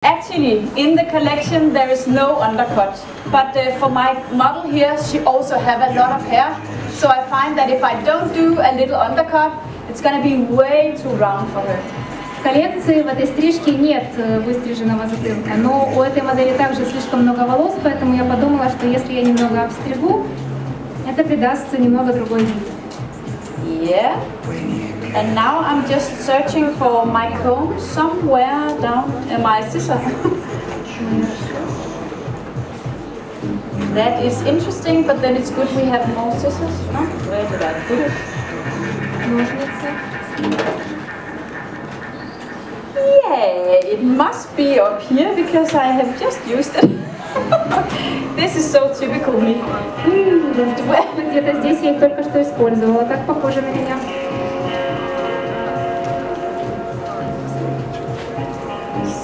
Actually, in the collection there is no undercut, but for my model here, she also have a lot of hair, so I find that if I don't do a little undercut, it's gonna be way too round for her. В коллекции в этой стрижке нет выстриженного затылка, но у этой модели также слишком много волос, поэтому я подумала, что если я немного обстригу, это придаст немного другой вид. Yeah. And now I'm just searching for my comb somewhere down my scissors. That is interesting, but then it's good we have more scissors. No? Where did I put it? Yeah, it must be up here because I have just used it. This is so typical me. Где-то здесь я их только что использовала, так похоже на меня.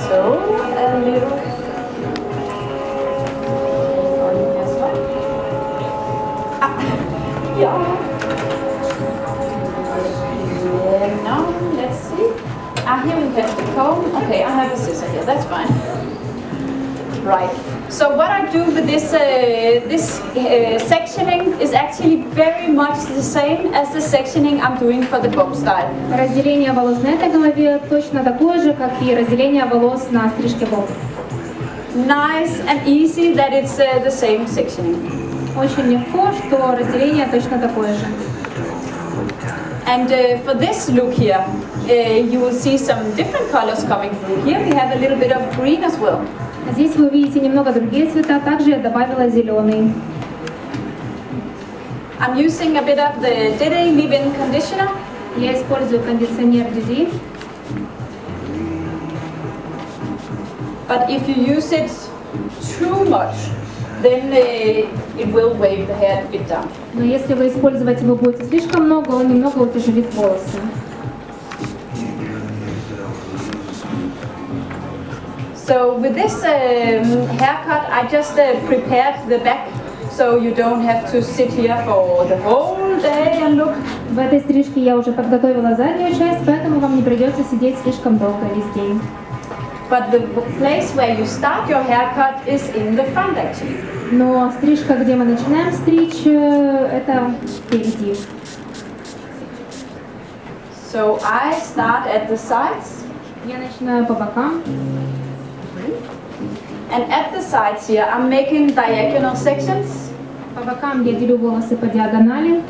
So, a little yeah. Now, let's see. Here we have the comb. Okay, I have a scissor here, that's fine. Right. So what I do with this sectioning is actually very much the same as the sectioning I'm doing for the bob style. Разделение волос на этой голове точно такое же, как и разделение волос на стрижке боб. Nice and easy that it's the same sectioning. Очень легко, что разделение точно такое же. And for this look here, you will see some different colors coming through. Here we have a little bit of green as well. Здесь вы увидите немного другие цвета, также я добавила зеленый. I'm using a bit of the Data leave-in conditioner. Я использую кондиционер Data. But if you use it too much, then it will weigh the hair a bit down. Но если вы использовать его будете слишком много, он немного утяжелит волосы. So with this haircut, I just prepared the back, so you don't have to sit here for the whole day and look. В этой стрижке я уже подготовила заднюю часть, поэтому вам не придется сидеть слишком долго весь день. But the place where you start your haircut is in the front actually. Но стрижка, где мы начинаем стричь, это впереди. So I start at the sides. Я начинаю по бокам. And at the sides here, I'm making diagonal sections. По бокам я делю волосы по диагонали.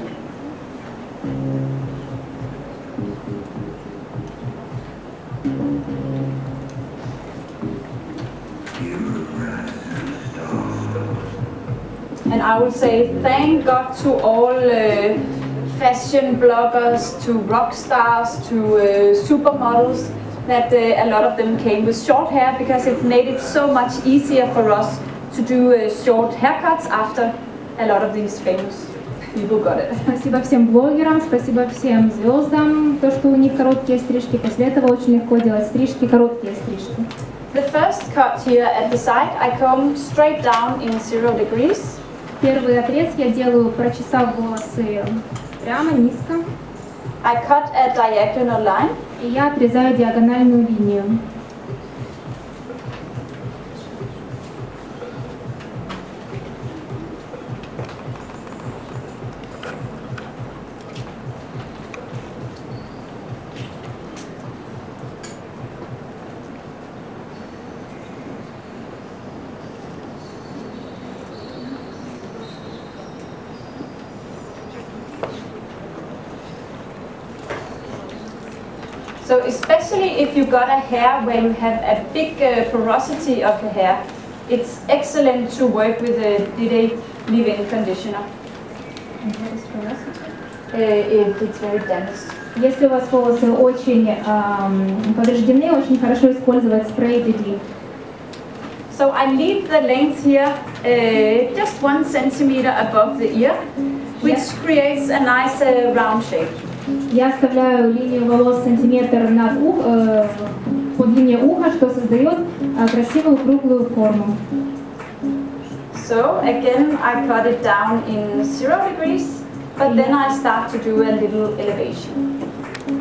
And I will say thank God to all fashion bloggers, to rock stars, to supermodels, that a lot of them came with short hair because it made it so much easier for us to do short haircuts after a lot of these famous people got it. Спасибо всем блогерам, спасибо всем звездам, то, что у них короткие стрижки. После этого очень легко делать стрижки, короткие стрижки. The first cut here at the side, I comb straight down in 0 degrees. Первый отрез я делаю, прочесав волосы прямо, низко. I cut a diagonal line. И я отрезаю диагональную линию. So especially if you got a hair where you have a big porosity of the hair, it's excellent to work with a Data leave-in conditioner. If it's very damaged. Если у вас волосы очень повреждены, очень хорошо использовать спрей Data. So I leave the length here just 1 centimeter above the ear, which creates a nice round shape. Я оставляю линию волос сантиметр над по длине уха, что создает красивую круглую форму. So again, I cut it down in 0 degrees, but then I start to do a little elevation.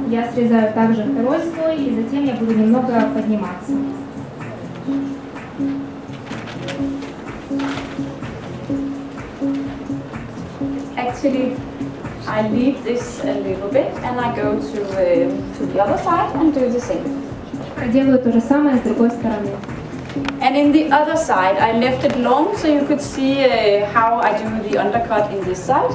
Я срезаю также второй слой, и затем я буду немного подниматься. actually I leave this a little bit and I go to the other side and do the same. проделаю то же самое с другой стороны. And in the other side, I left it long so you could see how I do the undercut in this side.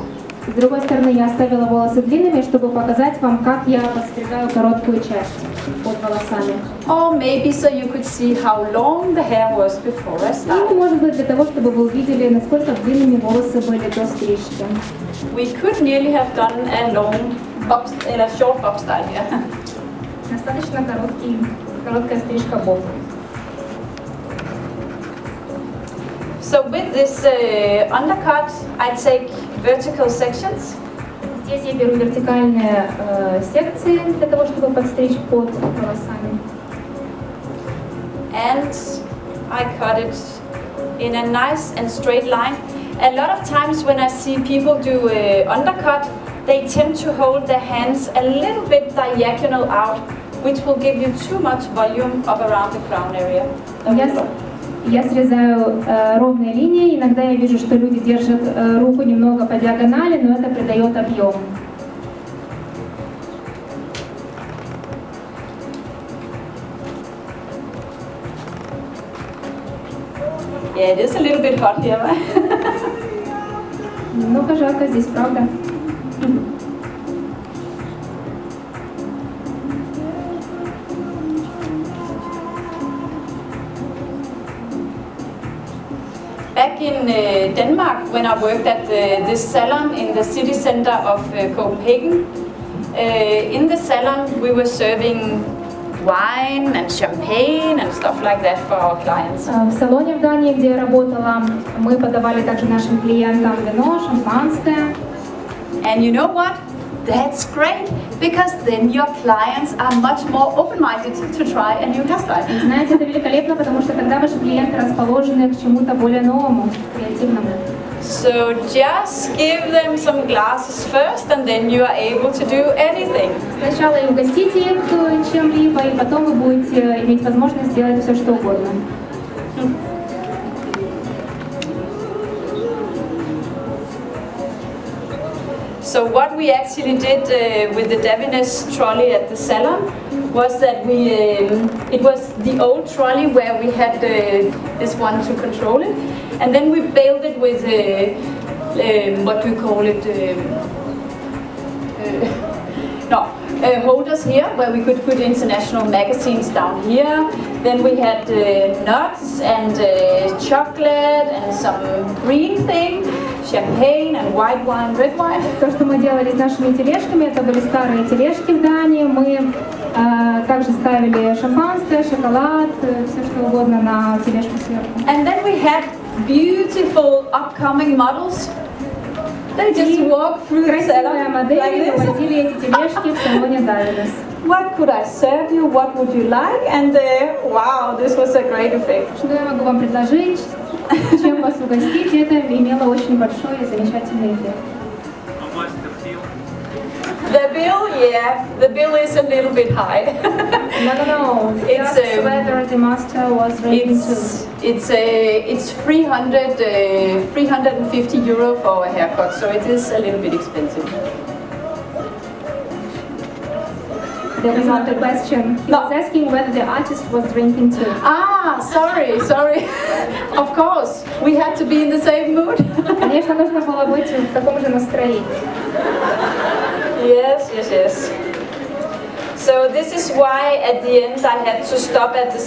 С другой стороны я оставила волосы длинными, чтобы показать вам, как я подстригаю короткую часть под волосами. Or maybe so you could see how long the hair was before I started. Или, может быть, для того, чтобы вы увидели, насколько длинными волосы были до стрижки. We could nearly have done a long bob, a short bob style here. Достаточно короткая стрижка боб. So with this undercut, I take vertical sections. Здесь я беру вертикальные секции для того, чтобы подстричь под волосами. And I cut it in a nice and straight line. A lot of times when I see people do undercut, they tend to hold their hands a little bit diagonal out, which will give you too much volume up around the crown area. Я срезаю ровные линии, иногда я вижу, что люди держат руку немного по диагонали, но это придает объем. Yeah, it is a little bit hot here. Немного жарко здесь, правда? Back in Denmark, when I worked at this salon in the city center of Copenhagen, in the salon we were serving wine and champagne and stuff like that for our clients. В салоне в Дании, где я работала, мы подавали также нашим клиентам вино, шампанское. And you know what? That's great, because then your clients are much more open-minded to try a new hairstyle. Знаете, это великолепно, потому что тогда ваши клиенты расположены к чему-то более новому, креативному. So just give them some glasses first, and then you are able to do anything. Сначала и угостите их чем-либо, и потом вы будете иметь возможность сделать все, что угодно. So what we actually did with the Davines trolley at the salon was that it was the old trolley where we had this one to control it, and then we bailed it with what do you call it? Holders here where we could put international magazines down here. Then we had nuts and chocolate and some green thing, champagne and white wine, red wine. То, что мы делали с нашими тележками, это были старые тележки в Дании. Мы также ставили шампанское, шоколад, все что угодно на тележку сверху. And then we had beautiful upcoming models. They just walk through the salon like this. Возили эти тележки в салоне Davines. What could I serve you? What would you like? And wow, this was a great effect. Что я могу вам предложить? Чем вас угостить? Это имело очень большой и замечательный эффект. The bill, yeah, the bill is a little bit high. No. It's whether the master was rating too. It's 350 euro for a haircut, so it is a little bit expensive. That is not the question. He was asking whether the artist was drinking too. Ah, sorry. Of course, we had to be in the same mood. Конечно, нужно было быть в таком же настроении. Yes. So this is why at the end I had to stop at the